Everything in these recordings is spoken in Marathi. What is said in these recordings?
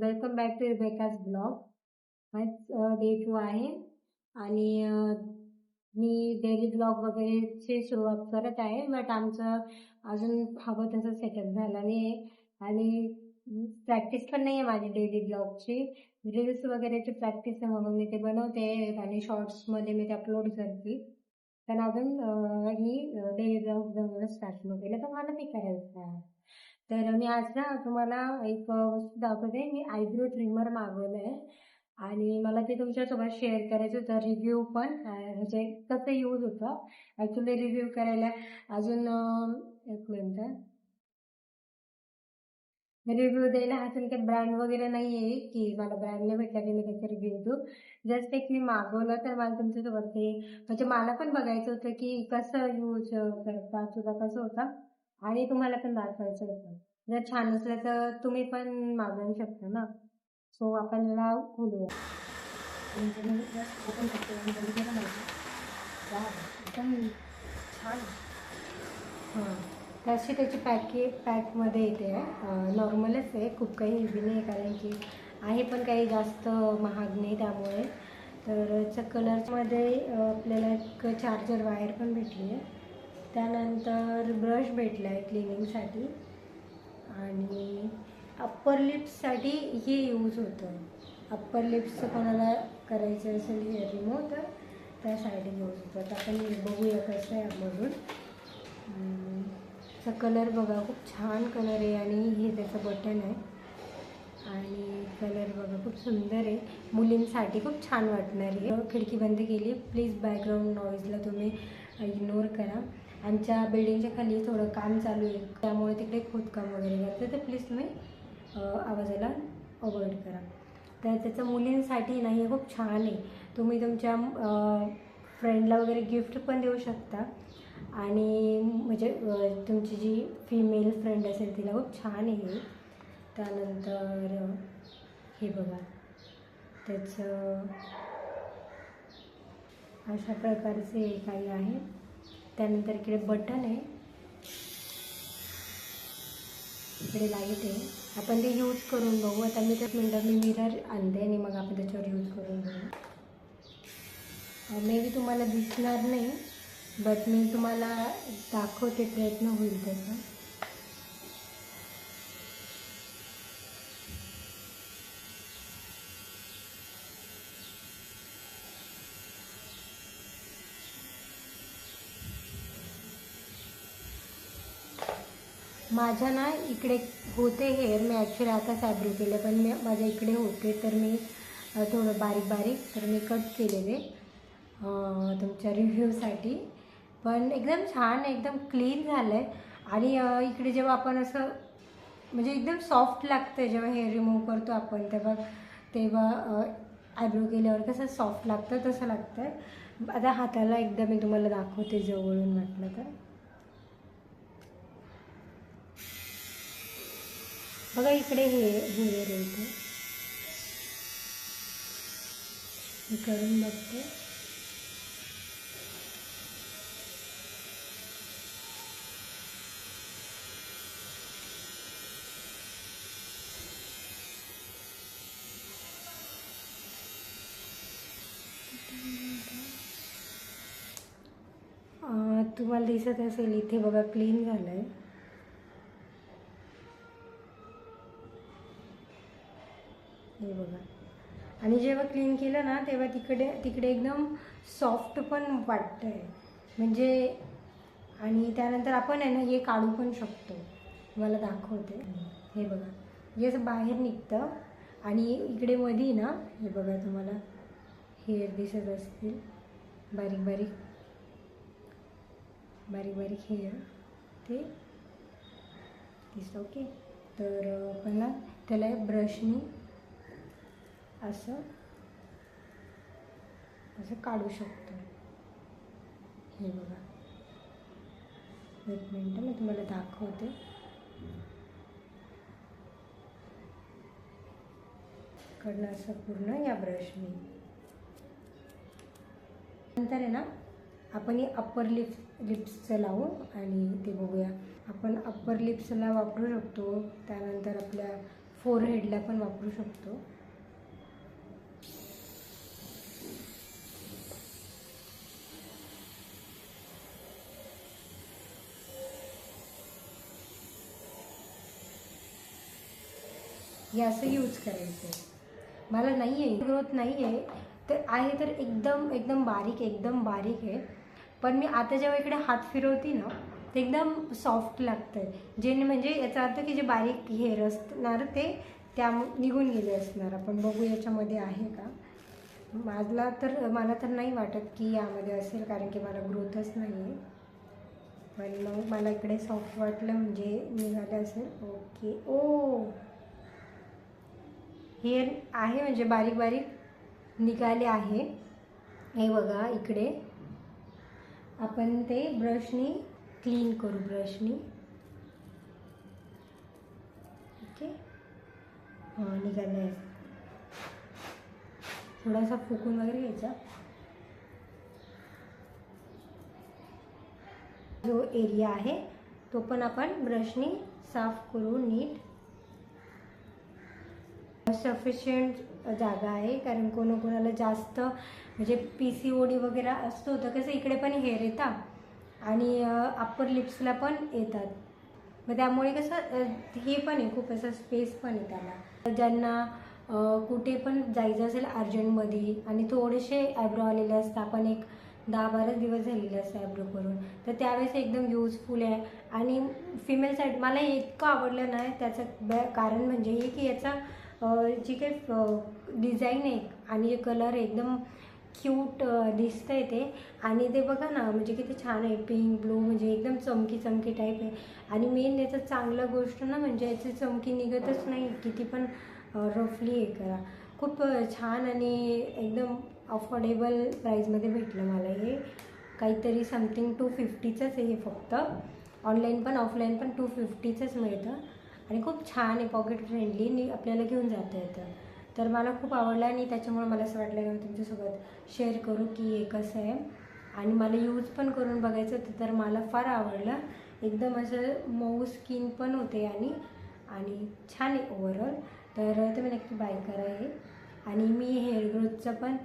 Welcome back to Rebecca's blog. आज डे 2 आहे आणि मी डेली ब्लॉग वगैरेची सुरुवात करत आहे. बट आमचं अजून हवं तसं सेटअप झालं नाही आणि प्रॅक्टिस पण नाही आहे माझी डेली ब्लॉगची. रील्स वगैरेची प्रॅक्टिस आहे म्हणून मी ते बनवते आणि शॉर्ट्समध्ये मी ते अपलोड करते. पण अजून ही डेली ब्लॉग बनवणं स्टार्ट नाही केलं, तर मला ते करायचं आहे. तर मी आज ना तुम्हाला एक वस्तू दाखवते. मी आयब्रो ट्रिमर मागवलं आहे आणि मला ते तुमच्यासोबत शेअर करायचं होतं. रिव्ह्यू पण म्हणजे कसं यूज होतं. ॲक्च्युली रिव्ह्यू करायला अजून एक मिनिट, रिव्ह्यू द्यायला अजून काही ब्रँड वगैरे नाही आहे की मला ब्रँड नाही भेटला की मी त्याचा रिव्ह्यू देऊ. जस्ट एक मी मागवलं तर मला तुमच्यासोबत ते म्हणजे मला पण बघायचं होतं की कसं यूज करता तुझा कसं होता आणि तुम्हाला पण दाखवायचं होतं. जर छान असलं तर तुम्ही पण मागवू शकता ना. सो आपण याला खोलूया. म्हणजे मी जस्ट ओपन करते आणि बघितलं माहिती एकदम छान. हां, तशी त्याची पॅकमध्ये येते. नॉर्मलच आहे, खूप काही हेवी नाही कारण की आहे पण काही जास्त महाग नाही त्यामुळे. तर कलर्समध्ये आपल्याला एक चार्जर वायर पण भेटली आहे. त्यानंतर ब्रश भेटला आहे क्लिनिंगसाठी आणि अप्पर लिप्ससाठी हे यूज होतं. अप्पर लिप्सचं कोणाला करायचं असेल हेअर रिमूव्ह तर त्यासाठी यूज होतं. तर आपण बघूया कसं आहे मधून. चा कलर बघा, खूप छान कलर आहे आणि हे त्याचं बटन आहे आणि कलर बघा खूप सुंदर आहे. मुलींसाठी खूप छान वाटणार आहे. खिडकी बंद केली. प्लीज बॅकग्राऊंड नॉईजला तुम्ही इग्नोर करा. आमच्या बिल्डिंगच्या खाली थोडं काम चालू आहे त्यामुळे तिकडे खोदकाम वगैरे करते, तर प्लीज तुम्ही आवाजाला अवॉइड करा. तर त्याचं मुलींसाठी नाही हे खूप छान आहे. तुम्ही तुमच्या फ्रेंडला वगैरे गिफ्ट पण देऊ शकता आणि म्हणजे तुमची जी फिमेल फ्रेंड असेल तिला खूप छान आहे. त्यानंतर हे बघा, त्याचं अशा प्रकारचे काही आहे. त्यानंतर इकडे बटन आहे, इकडे लाईट आहे. आपण ते यूज करून बघू. आता मी त्याच मिनटात मी मिरर आणते आणि मग आपण त्याच्यावर यूज करून बघू. मे बी तुम्हाला दिसणार नाही बट मी तुम्हाला दाखवते, प्रयत्न होईल त्याचा. माझ्या ना इकडे होते हेअर, मी ॲक्च्युली आता फॅब्रिक केले पण मी माझ्या इकडे होते तर मी थोडं बारीक बारीक तर मी कट केलेले तुमच्या रिव्ह्यूसाठी. पण एकदम छान, एकदम क्लीन झालं आहे आणि इकडे जेव्हा आपण असं म्हणजे एकदम सॉफ्ट लागतं जेव्हा हेअर रिमूव्ह करतो आपण तेव्हा आयब्रो केल्यावर कसं सॉफ्ट लागतं तसं लागतं आहे. आता हाताला एकदा मी तुम्हाला दाखवते जवळून म्हटलं तर. बघा इकडे हेअर येते, मी करून बघते. तुम्हाला दिसत असेल इथे बघा क्लीन झालं आहे. हे बघा, आणि जेव्हा क्लीन केलं ना तेव्हा तिकडे एकदम सॉफ्ट पण वाटतं आहे म्हणजे. आणि त्यानंतर आपण आहे ना हे काढू पण शकतो. मला दाखवते. हे बघा, हे असं बाहेर निघतं आणि इकडे मध्ये ना हे बघा तुम्हाला हेअर दिसत असतील, बारीक बारीक बारीक बारीक हेअर ते दिसतं. ओके, तर आपण ना त्याला ब्रशनी असं काढू शकतो. हे बघा, एक मिनटं मी तुम्हाला दाखवते. कडनं असं पूर्ण या ब्रशनी. नंतर आहे ना आपण हे अप्पर लिप्सचं लावू आणि ते बघूया. आपण अप्पर लिप्सला वापरू शकतो. त्यानंतर आपल्या फोरहेडला पण वापरू शकतो. हे असं यूज करायचं आहे. मला नाही आहे ग्रोथ नाही आहे तर आहे तर एकदम एकदम बारीक आहे. पण मी आता जेव्हा इकडे हात फिरवते ना ते एकदम सॉफ्ट लागतं आहे. जे म्हणजे याचा अर्थ की जे बारीक हेअर असणार ते त्या निघून गेले असणार. आपण बघू याच्यामध्ये आहे का. मला तर नाही वाटत की यामध्ये असेल, कारण की मला ग्रोथच नाही आहे. पण मग मला इकडे सॉफ्ट वाटलं म्हणजे निघालं असेल. ओके. ओ हेअर आहे म्हणजे बारीक निघाले आहे. हे बघा इकडे आपण ते ब्रशनी क्लीन करू. ब्रशनी ओके. हां निघालं आहे. थोडासा फुकून वगैरे घ्यायचा. जो एरिया आहे तो पण आपण ब्रशनी साफ करू नीट. सफिशियंट जागा आहे, कारण कोणाला जास्त म्हणजे PCOD वगैरे असतो तर कसं इकडे पण हेअर येतात आणि अप्पर लिप्सला पण येतात. मग त्यामुळे कसं हे पण आहे, खूप असं स्पेस पण आहे त्याला. ज्यांना कुठे पण जायचं असेल अर्जंटमध्ये आणि थोडेसे आयब्रो आलेले असतात, आपण एक 10-12 दिवस झालेले असतात आयब्रो करून, तर त्यावेळेस एकदम यूजफुल आहे. आणि फिमेल साईड मला इतकं आवडलं नाही त्याचं कारण म्हणजे हे की याचा जी काही डिझाईन आहे आणि जे कलर आहे एकदम क्यूट दिसतं आहे ते. आणि ते बघा ना म्हणजे किती छान आहे, पिंक ब्लू म्हणजे एकदम चमकी टाईप आहे. आणि मेन याचं चांगलं गोष्ट ना म्हणजे याची चमकी निघतच नाही, किती पण रफली हे करा. खूप छान आणि एकदम अफोर्डेबल प्राईजमध्ये भेटलं मला हे. काहीतरी समथिंग 250च आहे हे फक्त. ऑनलाईन पण ऑफलाईन पण 250चंच मिळतं आणि खूप छान आहे, पॉकेट फ्रेंडली, आपल्याला घेऊन जाता येतं. तर मला खूप आवडलं आणि त्याच्यामुळे मला असं वाटलं की मी तुमच्यासोबत शेअर करू की हे कसं आहे. आणि मला यूज पण करून बघायचं होतं, तर मला फार आवडलं. एकदम असं मऊ स्किन पण होते आणि छान आहे ओव्हरऑल. तर तुम्ही नक्की बाय करा हे. आणि मी हेअर ग्रोथचं पण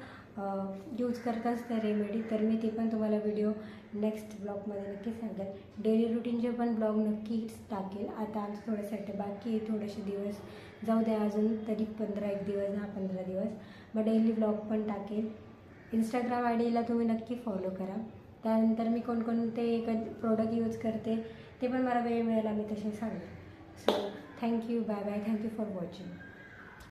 यूज करत असते रेमेडी, तर मी ते पण तुम्हाला व्हिडिओ नेक्स्ट ब्लॉगमध्ये नक्की सांगेल. डेली रुटीनचे पण ब्लॉग नक्कीच टाकेल. आता आमचं थोडंसं बाकी आहे, थोडेसे दिवस जाऊ द्या अजून तरी 15 दिवस 10-15 दिवस, मग डेली ब्लॉग पण टाकेल. इंस्टाग्राम आयडीला तुम्ही नक्की फॉलो करा. त्यानंतर मी कोणकोणते प्रोडक्ट यूज करते ते पण मला वेळ मिळाला मी तसे सांगेल. So thank you, bye bye, thank you for watching.